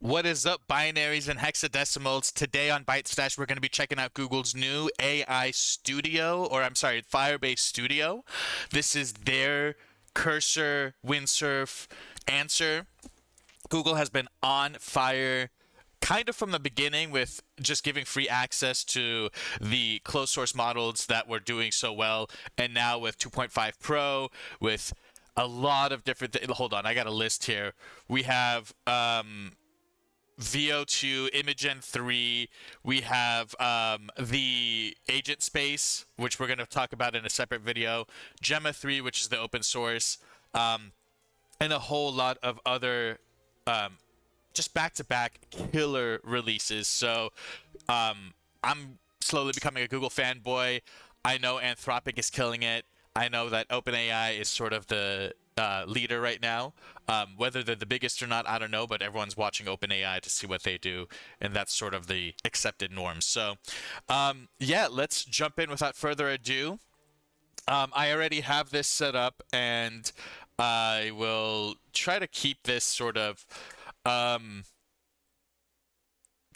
What is up, binaries and hexadecimals? Today on Byte Stash, we're going to be checking out Google's new AI Studio, or I'm sorry, Firebase Studio. This is their cursor windsurf answer. Google has been on fire kind of from the beginning with just giving free access to the closed source models that were doing so well. And now with 2.5 Pro, with a lot of different hold on, I got a list here. We have VO2, Imagen 3. We have the agent space, which we're going to talk about in a separate video. Gemma 3, which is the open source, and a whole lot of other just back-to-back killer releases. So I'm slowly becoming a Google fanboy. I know Anthropic is killing it. I know that OpenAI is sort of the leader right now. Whether they're the biggest or not, I don't know, but everyone's watching OpenAI to see what they do, and that's sort of the accepted norm. So, yeah, let's jump in without further ado. I already have this set up, and I will try to keep this sort of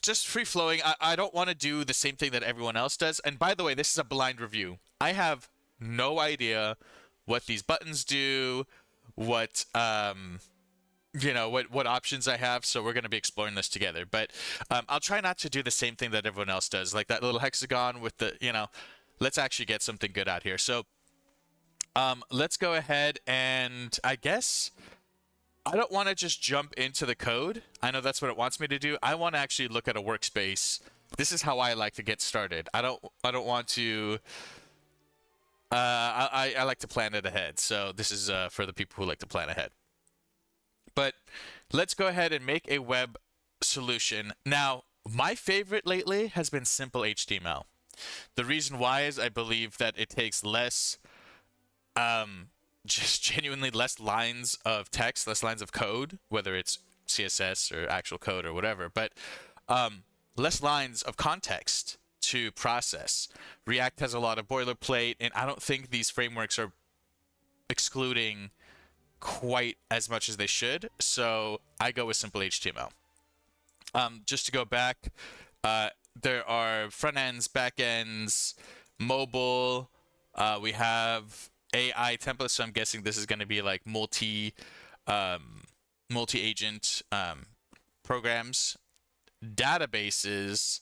just free flowing. I don't want to do the same thing that everyone else does. And by the way, this is a blind review. I have no idea what these buttons do, what what options I have, so we're going to be exploring this together. But I'll try not to do the same thing that everyone else does, like that little hexagon with the, let's actually get something good out here. So let's go ahead, and I guess I don't want to just jump into the code. I know that's what it wants me to do. I want to actually look at a workspace. This is how I like to get started. I don't want to I like to plan it ahead. So this is for the people who like to plan ahead. But let's go ahead and make a web solution. Now, my favorite lately has been simple HTML. The reason why is I believe that it takes less just genuinely less lines of text, less lines of code, whether it's CSS or actual code or whatever, but less lines of context to process. React has a lot of boilerplate, and I don't think these frameworks are excluding quite as much as they should, so I go with simple HTML. Just to go back, there are front ends, back ends, mobile, we have AI templates, so I'm guessing this is going to be like multi-agent programs, databases.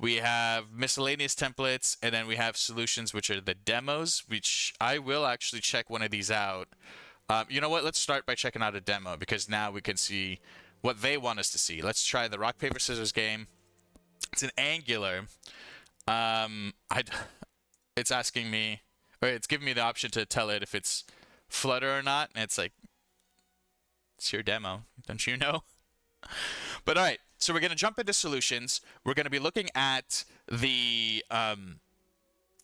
We have miscellaneous templates, and then we have solutions, which are the demos, which I will actually check one of these out. You know what? Let's start by checking out a demo, because now we can see what they want us to see. Let's try the rock, paper, scissors game. It's an Angular. It's asking me, or it's giving me the option to tell it if it's Flutter or not, and it's like, it's your demo, don't you know? But all right, so we're going to jump into solutions. We're going to be looking at the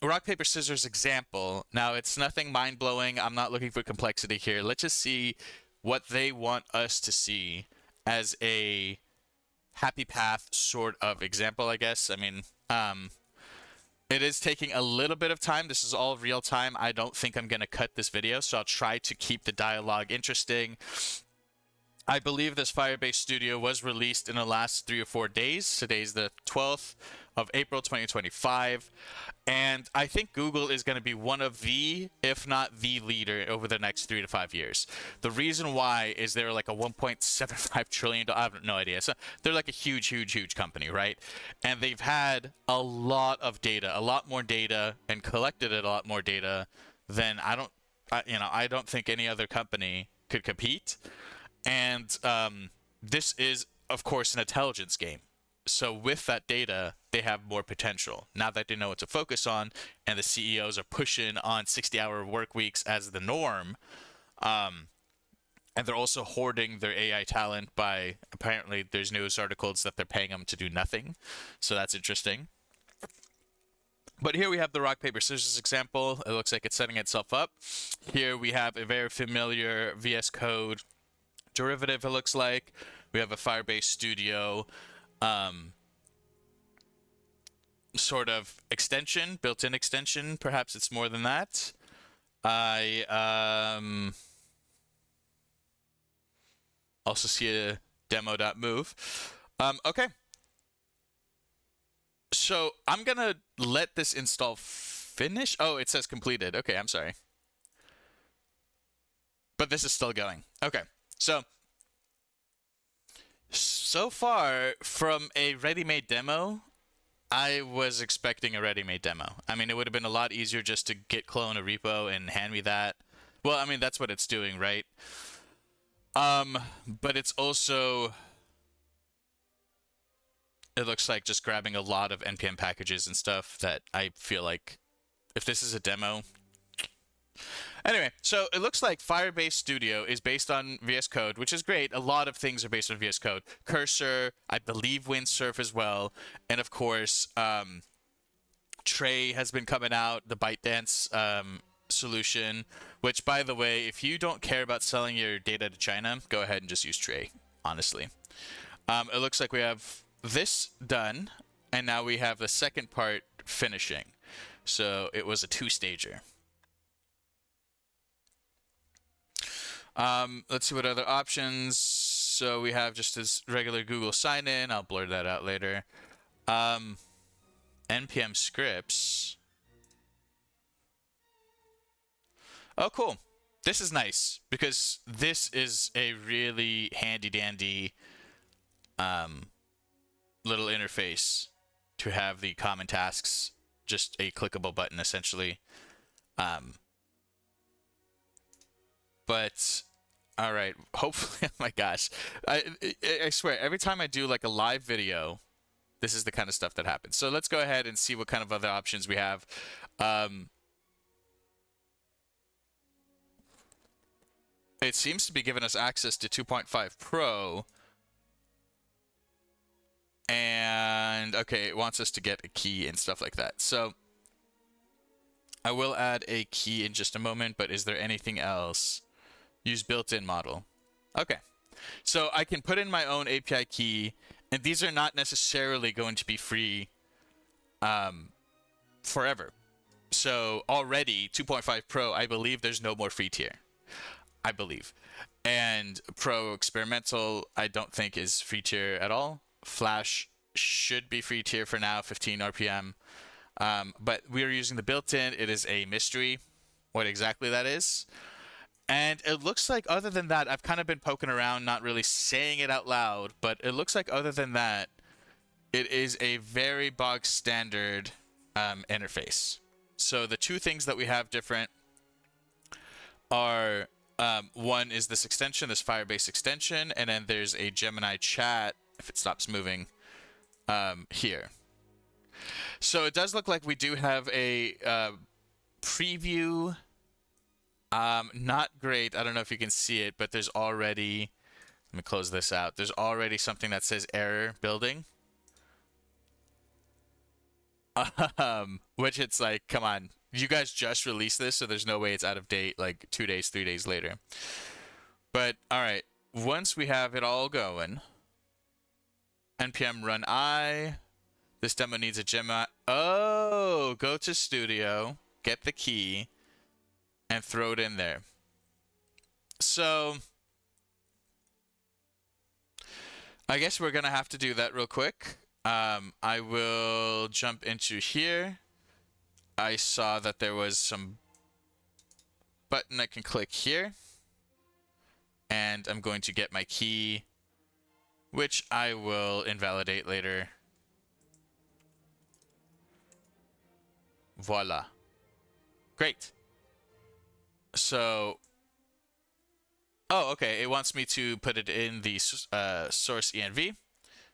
rock, paper, scissors example. Now, it's nothing mind-blowing. I'm not looking for complexity here. Let's just see what they want us to see as a happy path sort of example, I guess. I mean, it is taking a little bit of time. This is all real time. I don't think I'm going to cut this video, so I'll try to keep the dialogue interesting. I believe this Firebase Studio was released in the last 3 or 4 days. Today's the 12th of April, 2025. And I think Google is going to be one of the, if not the leader over the next 3 to 5 years. The reason why is they're like a $1.75 trillion, I have no idea. So they're like a huge, huge, huge company, right? And they've had a lot of data, a lot more data, and collected a lot more data than I don't think any other company could compete. And this is, of course, an intelligence game. So with that data, they have more potential. Now that they know what to focus on, and the CEOs are pushing on 60-hour work weeks as the norm, and they're also hoarding their AI talent by, apparently there's news articles that they're paying them to do nothing. So that's interesting. But here we have the rock, paper, scissors example. It looks like it's setting itself up. Here we have a very familiar VS Code derivative, it looks like. We have a Firebase Studio sort of extension, built-in extension. Perhaps it's more than that. I also see demo.move. Okay. So I'm gonna let this install finish. Oh, it says completed. Okay, I'm sorry. But this is still going. Okay. So far from a ready-made demo, I was expecting a ready-made demo. I mean, it would have been a lot easier just to git clone a repo and hand me that. Well, I mean, that's what it's doing, right? But it's also, it looks like just grabbing a lot of npm packages and stuff that I feel like if this is a demo. Anyway, so it looks like Firebase Studio is based on VS Code, which is great. A lot of things are based on VS Code. Cursor, I believe Windsurf as well. And of course, Tray has been coming out, the ByteDance solution, which, by the way, if you don't care about selling your data to China, go ahead and just use Tray, honestly. It looks like we have this done, and now we have the second part finishing. So it was a two-stager. Let's see what other options. So we have just this regular Google sign-in. I'll blur that out later. npm scripts. Oh, cool. This is nice because this is a really handy-dandy little interface to have the common tasks, just a clickable button essentially. But all right, hopefully, oh my gosh, I swear every time I do like a live video, this is the kind of stuff that happens. So let's go ahead and see what kind of other options we have. It seems to be giving us access to 2.5 Pro. And okay, it wants us to get a key and stuff like that. So I will add a key in just a moment, but is there anything else? Use built-in model. Okay. So I can put in my own API key, and these are not necessarily going to be free forever. So already 2.5 Pro, I believe there's no more free tier. I believe. And Pro Experimental, I don't think is free tier at all. Flash should be free tier for now, 15 RPM. But we are using the built-in. It is a mystery what exactly that is. And it looks like other than that, I've kind of been poking around, not really saying it out loud, but it looks like other than that, it is a very bog standard interface. So the two things that we have different are one is this extension, this Firebase extension, and then there's a Gemini chat, if it stops moving, here. So it does look like we do have a preview. Not great. I don't know if you can see it, but there's already, let me close this out. There's already something that says error building. Which it's like, come on, you guys just released this, so there's no way it's out of date like 2 days, 3 days later. But all right, once we have it all going, npm run I. This demo needs a Gemini. Oh, go to Studio, get the key, and throw it in there. So I guess we're gonna have to do that real quick. I will jump into here. I saw that there was some button I can click here, and I'm going to get my key, which I will invalidate later. Voila. Great. So, oh, okay. It wants me to put it in the source env.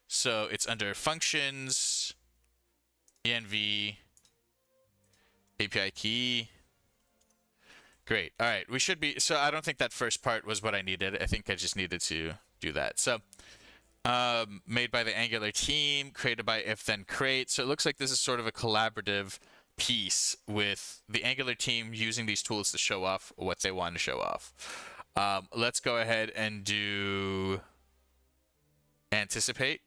So it's under functions, env, API key. Great. All right. We should be, so I don't think that first part was what I needed. I think I just needed to do that. So, made by the Angular team, created by if then create. So it looks like this is sort of a collaborative piece with the Angular team using these tools to show off what they want to show off. Let's go ahead and do anticipate.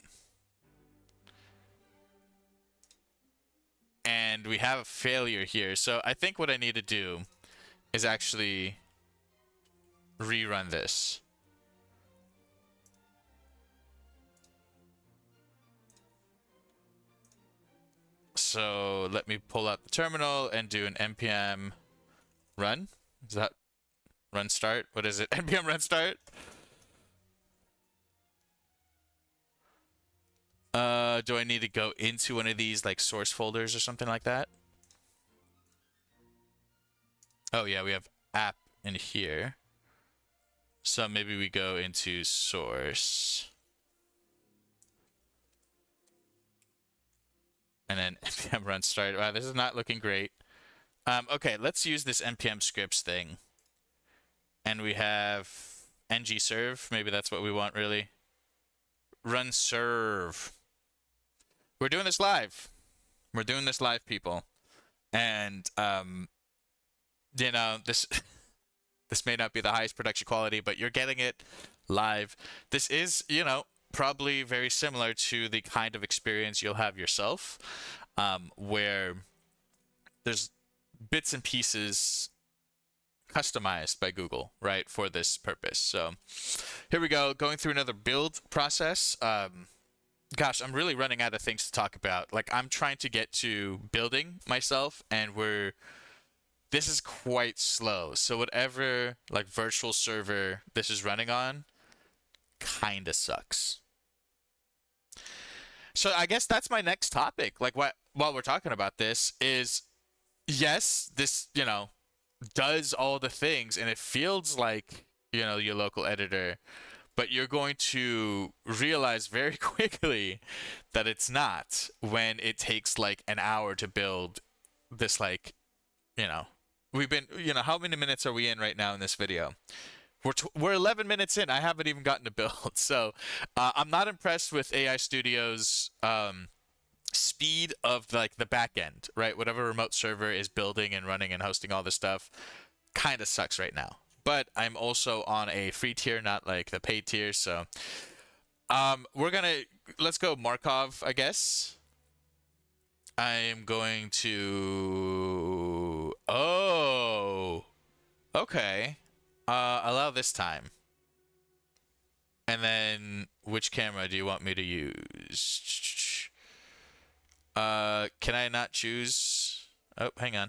And we have a failure here. So I think what I need to do is actually rerun this. So let me pull out the terminal and do an npm run. Is that run start? What is it? npm run start? Do I need to go into one of these like source folders or something like that? Oh yeah, we have app in here. So maybe we go into source. And then npm run start. Wow, this is not looking great. Okay, let's use this npm scripts thing. And we have ng serve. Maybe that's what we want, really. Run serve. We're doing this live. We're doing this live, people. And, you know, this this may not be the highest production quality, but you're getting it live. This is, you know, probably very similar to the kind of experience you'll have yourself, where there's bits and pieces customized by Google, right, for this purpose. So here we go, going through another build process. Gosh, I'm really running out of things to talk about. Like, I'm trying to get to building myself, and this is quite slow. So whatever like virtual server this is running on kind of sucks. So I guess that's my next topic. Like, while we're talking about this is, yes, this, you know, does all the things and it feels like, you know, your local editor, but you're going to realize very quickly that it's not when it takes like an hour to build this, like, you know, we've been, you know, how many minutes are we in right now in this video? We're 11 minutes in. I haven't even gotten to build. So I'm not impressed with AI Studio's speed of like the back end, right? Whatever remote server is building and running and hosting all this stuff kind of sucks right now. But I'm also on a free tier, not like the paid tier. So let's go Markov, I guess. I am going to, oh, okay. Allow this time. And then which camera do you want me to use? Can I not choose? Oh, hang on.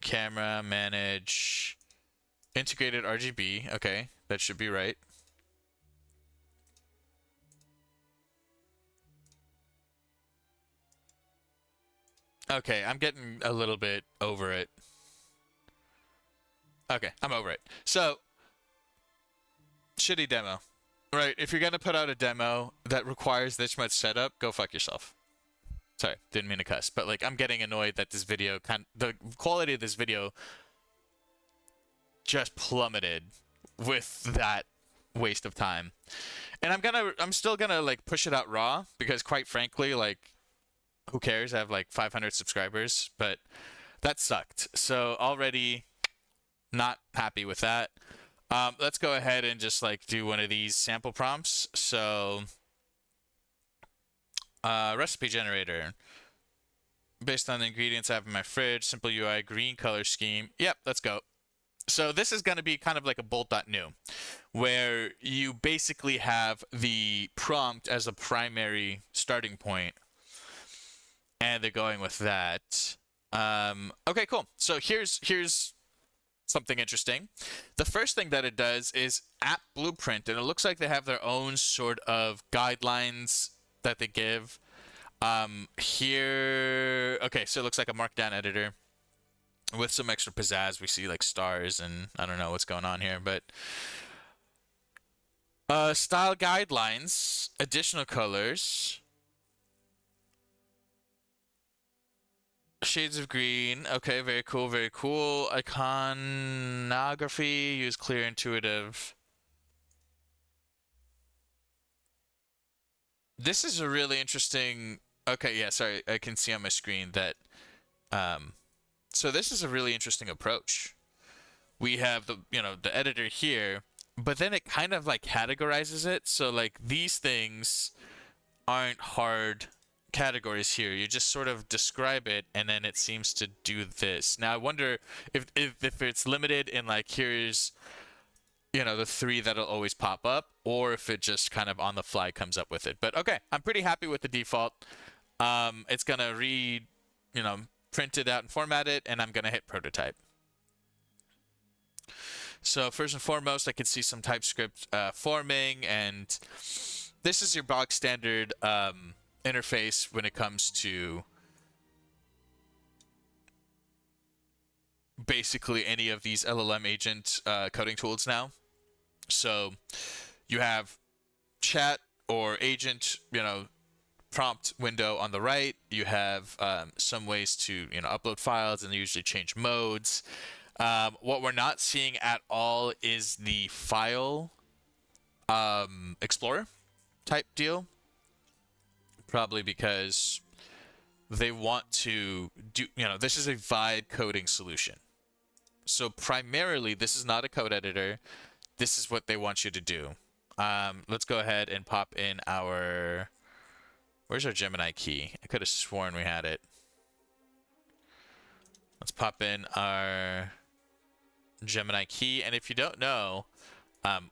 Camera, manage, integrated RGB. Okay, that should be right. Okay, I'm getting a little bit over it. Okay, I'm over it. So, shitty demo. Right, if you're gonna put out a demo that requires this much setup, go fuck yourself. Sorry, didn't mean to cuss, but like, I'm getting annoyed that this video the quality of this video just plummeted with that waste of time. And I'm still gonna like push it out raw because, quite frankly, like, who cares? I have like 500 subscribers, but that sucked. So already not happy with that. Let's go ahead and just like do one of these sample prompts. So recipe generator. Based on the ingredients I have in my fridge, simple UI, green color scheme. Yep, let's go. So this is going to be kind of like a bolt.new, where you basically have the prompt as a primary starting point, and they're going with that. Okay, cool. So here's something interesting. The first thing that it does is app blueprint, and it looks like they have their own sort of guidelines that they give. Here, okay, so it looks like a markdown editor with some extra pizzazz. We see like stars, and I don't know what's going on here, but style guidelines, additional colors, shades of green. Okay, very cool, very cool. Iconography, use clear, intuitive. This is a really interesting. Okay, yeah, sorry, I can see on my screen that. So this is a really interesting approach. We have the editor here, but then it kind of like categorizes it. So like these things aren't hard categories here. You just sort of describe it, and then it seems to do this. Now I wonder if it's limited in like, here's you know, the 3 that'll always pop up, or if it just kind of on the fly comes up with it. But okay, I'm pretty happy with the default. It's gonna you know, print it out and format it, and I'm gonna hit prototype. So first and foremost, I can see some TypeScript forming, and this is your bog standard interface when it comes to basically any of these LLM agent coding tools now. So you have chat or agent, you know, prompt window on the right. You have some ways to, you know, upload files and usually change modes. What we're not seeing at all is the file explorer type deal. Probably because they want to do, you know, this is a vibe coding solution. So primarily, this is not a code editor. This is what they want you to do. Let's go ahead and pop in our... Where's our Gemini key? I could have sworn we had it. Let's pop in our Gemini key. And if you don't know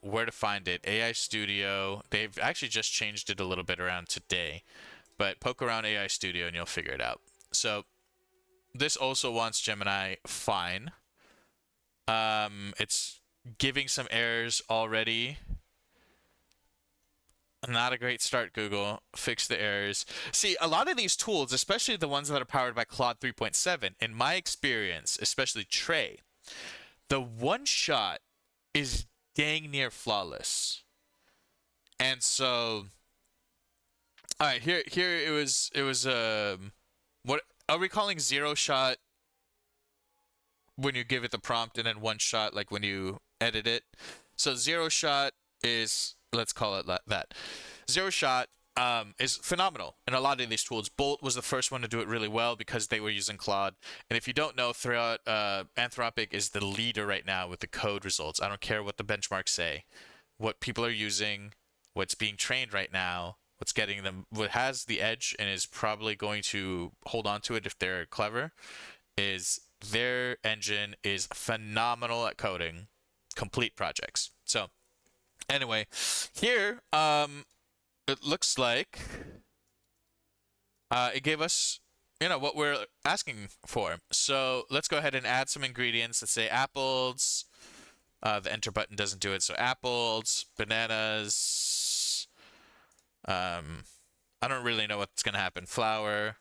where to find it, AI Studio, they've actually just changed it a little bit around today. But poke around AI Studio and you'll figure it out. So this also wants Gemini fine. It's giving some errors already. Not a great start, Google. Fix the errors. See, a lot of these tools, especially the ones that are powered by Claude 3.7, in my experience, especially Trey, the one shot is dang near flawless. And so, all right, here it was what are we calling zero shot when you give it the prompt, and then one shot like when you edit it? So zero shot is, let's call it that. Zero shot is phenomenal in a lot of these tools. Bolt was the first one to do it really well because they were using Claude. And if you don't know, Anthropic is the leader right now with the code results. I don't care what the benchmarks say. What people are using, what's being trained right now, what's getting them, what has the edge and is probably going to hold on to it if they're clever, is their engine is phenomenal at coding complete projects. So anyway, here it looks like it gave us, you know, what we're asking for. So let's go ahead and add some ingredients. Let's say apples. The enter button doesn't do it, so apples, bananas. I don't really know what's gonna happen. Flour,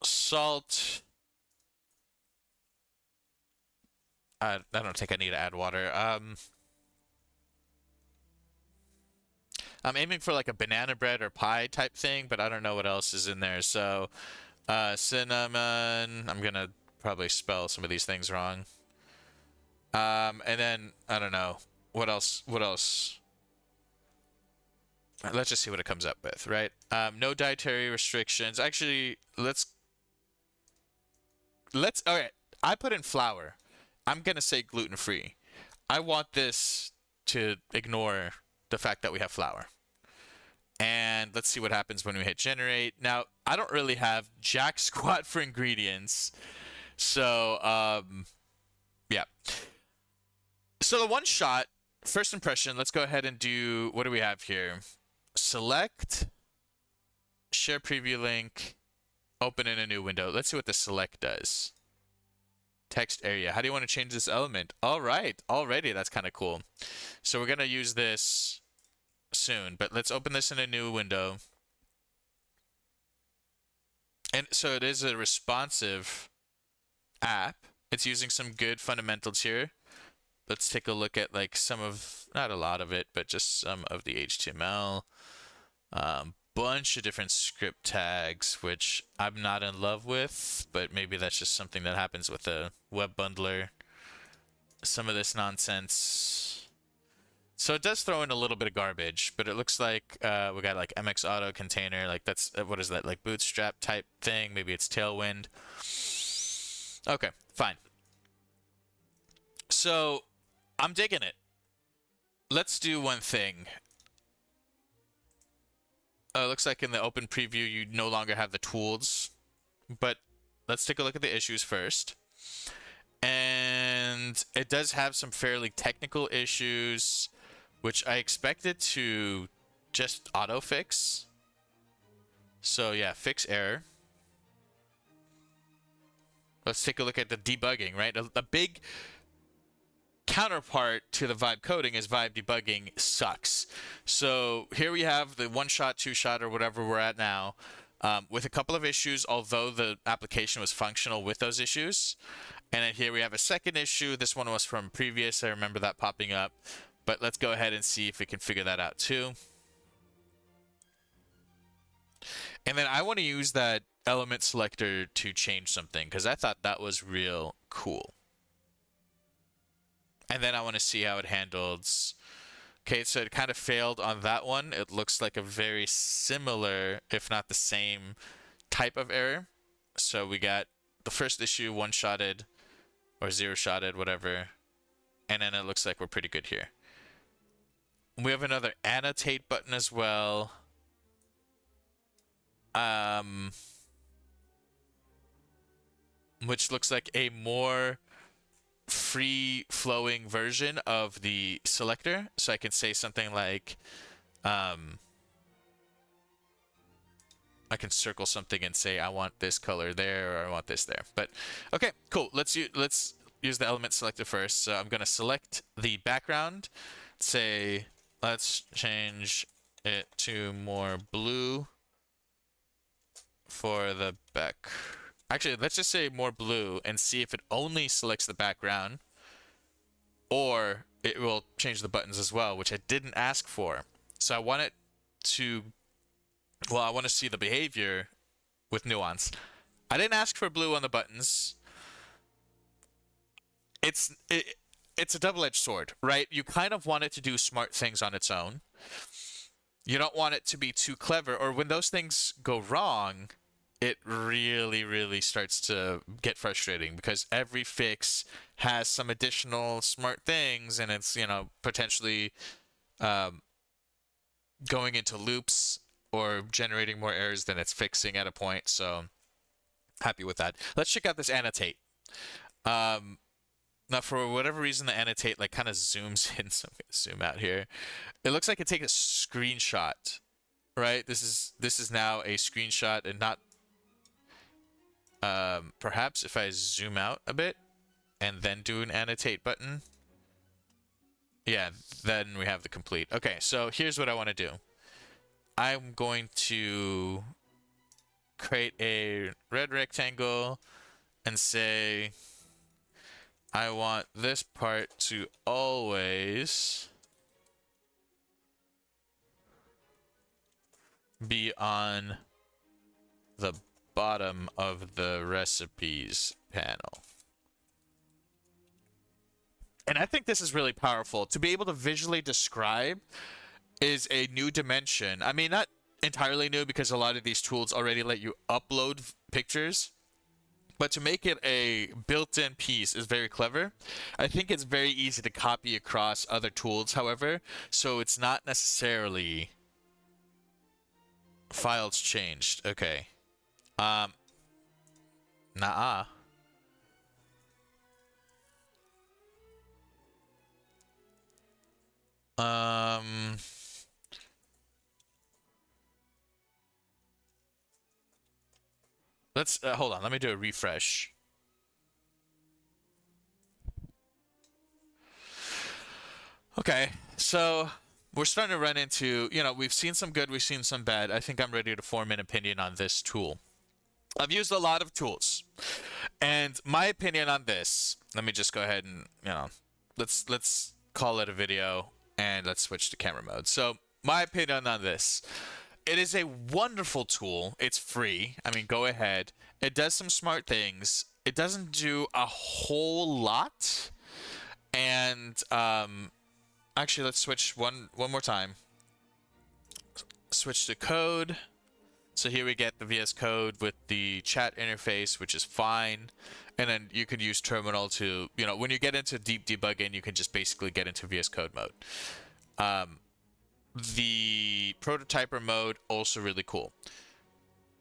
salt. I don't think I need to add water. I'm aiming for like a banana bread or pie type thing, but I don't know what else is in there. So, cinnamon. I'm gonna probably spell some of these things wrong. And then I don't know what else. What else? Let's just see what it comes up with, right? No dietary restrictions. Actually, let's. All right. I put in flour. I'm gonna say gluten-free. I want this to ignore the fact that we have flour. And let's see what happens when we hit generate. Now, I don't really have jack squat for ingredients. So, yeah. So the one shot, first impression, let's go ahead and do, what do we have here? Select, share preview link, open in a new window. Let's see what the select does. Text area. How do you want to change this element? All right, already that's kind of cool. So we're going to use this soon, but let's open this in a new window. And so it is a responsive app. It's using some good fundamentals here. Let's take a look at like some of, not a lot of it, but just some of the HTML. Bunch of different script tags, which I'm not in love with, but maybe that's just something that happens with a web bundler. Some of this nonsense. So it does throw in a little bit of garbage, but it looks like we got like MX Auto container, like that's, what is that, like Bootstrap type thing? Maybe it's Tailwind. Okay, fine. So I'm digging it. Let's do one thing. Looks like in the open preview, you no longer have the tools, but let's take a look at the issues first. And it does have some fairly technical issues, which I expected to just auto fix. So yeah, fix error. Let's take a look at the debugging, right? The big counterpart to the vibe coding is vibe debugging sucks. So here we have the one shot, two shot, or whatever we're at now, with a couple of issues, although the application was functional with those issues. And then here we have a second issue. This one was from previous. I remember that popping up. But let's go ahead and see if we can figure that out too. And then I want to use that element selector to change something, because I thought that was real cool. And then I want to see how it handles. Okay, so it kind of failed on that one. It looks like a very similar, if not the same, type of error. So we got the first issue one-shotted or zero-shotted, whatever. And then it looks like we're pretty good here. We have another annotate button as well. Which looks like a more free-flowing version of the selector. So I can say something like, I can circle something and say I want this color there, or I want this there. But okay, cool. Let's use the element selector first. So I'm gonna select the background. Say let's change it to more blue for the back. Actually, let's just say more blue and see if it only selects the background, or it will change the buttons as well, which I didn't ask for. So I want it to, well, I want to see the behavior with nuance. I didn't ask for blue on the buttons. It's a double-edged sword, right? You kind of want it to do smart things on its own. You don't want it to be too clever, or when those things go wrong, it really, really starts to get frustrating, because every fix has some additional smart things, and it's, you know, potentially going into loops or generating more errors than it's fixing at a point. So happy with that. Let's check out this annotate. Now, for whatever reason, the annotate like kind of zooms in. So I'm gonna zoom out here. It looks like it takes a screenshot, right? This is now a screenshot and not. Perhaps if I zoom out a bit and then do an annotate button. Yeah, then we have the complete. Okay, so here's what I want to do. I'm going to create a red rectangle and say I want this part to always be on the bottom of the recipes panel. And I think this is really powerful. To be able to visually describe is a new dimension. I mean, not entirely new, because a lot of these tools already let you upload pictures. But to make it a built-in piece is very clever. I think it's very easy to copy across other tools, however, so it's not necessarily files changed. Okay. Nah. Let's hold on. Let me do a refresh. Okay, so we're starting to run into, you know, we've seen some good, we've seen some bad. I think I'm ready to form an opinion on this tool. I've used a lot of tools, and my opinion on this, let me just go ahead and, you know, let's call it a video, and let's switch to camera mode. So my opinion on this, it is a wonderful tool. It's free. I mean, go ahead. It does some smart things. It doesn't do a whole lot. And actually, let's switch one more time. Switch to code. So here we get the VS Code with the chat interface, which is fine. And then you can use terminal to, you know, when you get into deep debugging, you can just basically get into VS Code mode. The prototyper mode, also really cool.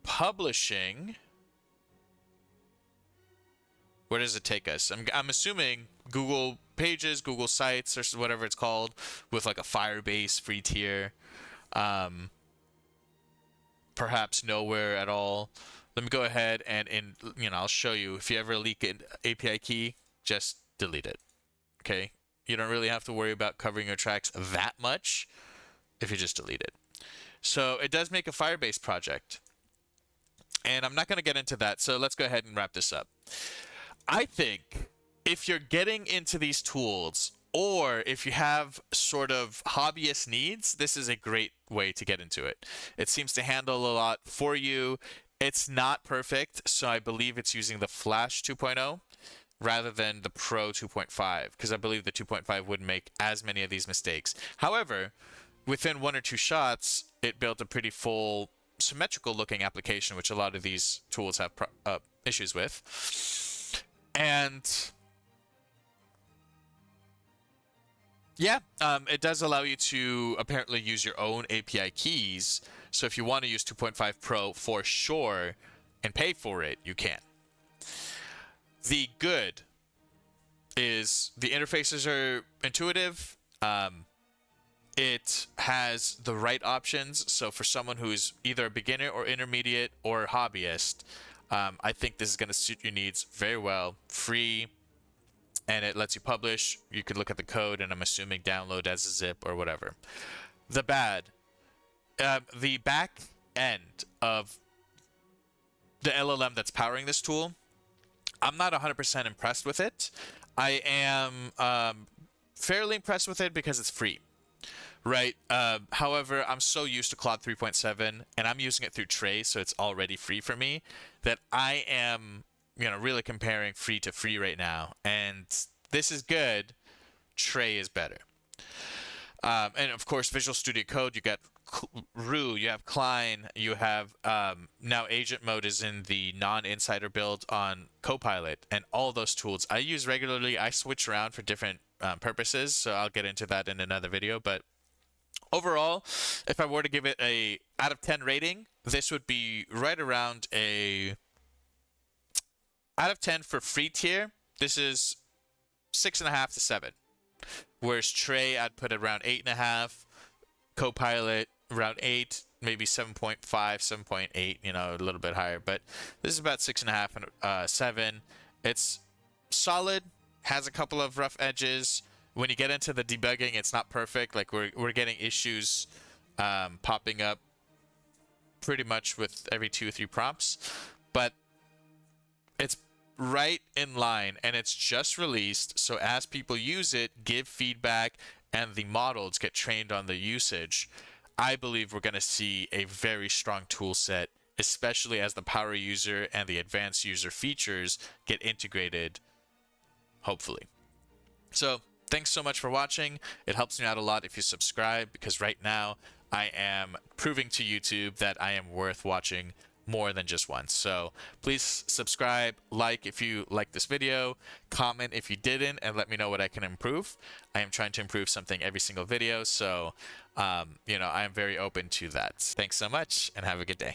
Publishing. Where does it take us? I'm assuming Google Pages, Google Sites, or whatever it's called, with like a Firebase free tier. Perhaps nowhere at all. Let me go ahead and I'll show you. If you ever leak an API key, just delete it. Okay? You don't really have to worry about covering your tracks that much if you just delete it. So it does make a Firebase project. And I'm not going to get into that, so let's go ahead and wrap this up. I think if you're getting into these tools, or if you have sort of hobbyist needs, this is a great way to get into it. It seems to handle a lot for you. It's not perfect, so I believe it's using the Flash 2.0 rather than the Pro 2.5, because I believe the 2.5 wouldn't make as many of these mistakes. However, within 1 or 2 shots, it built a pretty full symmetrical looking application, which a lot of these tools have issues with. And yeah, it does allow you to apparently use your own API keys. So if you want to use 2.5 Pro for sure and pay for it, you can. The good is the interfaces are intuitive. It has the right options. So for someone who's either a beginner or intermediate or hobbyist, I think this is going to suit your needs very well. Free, and it lets you publish. You could look at the code, and I'm assuming download as a zip or whatever. The bad, the back end of the LLM that's powering this tool, I'm not 100% impressed with it. I am fairly impressed with it because it's free. Right. However, I'm so used to Claude 3.7, and I'm using it through Tray, so it's already free for me, that I am, really comparing free to free right now. And this is good. Tray is better. And of course, Visual Studio Code, you got Rue, you have Klein, you have now Agent Mode is in the non-insider build on Copilot, and all those tools I use regularly. I switch around for different purposes, so I'll get into that in another video. But overall, if I were to give it a out of 10 rating, this would be right around a out of 10 for free tier. This is 6.5 to 7. Whereas Tray, I'd put it around 8.5. Copilot around 8, maybe 7.5, 7.8. A little bit higher. But this is about 6.5 and 7. It's solid. Has a couple of rough edges. When you get into the debugging, it's not perfect. Like we're getting issues popping up pretty much with every 2 or 3 prompts, but it's right in line, and it's just released. So as people use it, give feedback, and the models get trained on the usage, I believe we're going to see a very strong tool set, especially as the power user and the advanced user features get integrated, hopefully. So thanks so much for watching. It helps me out a lot if you subscribe, because right now I am proving to YouTube that I am worth watching more than just once. So please subscribe, like if you like this video, comment if you didn't, and let me know what I can improve. I am trying to improve something every single video, so I am very open to that. Thanks so much, and have a good day.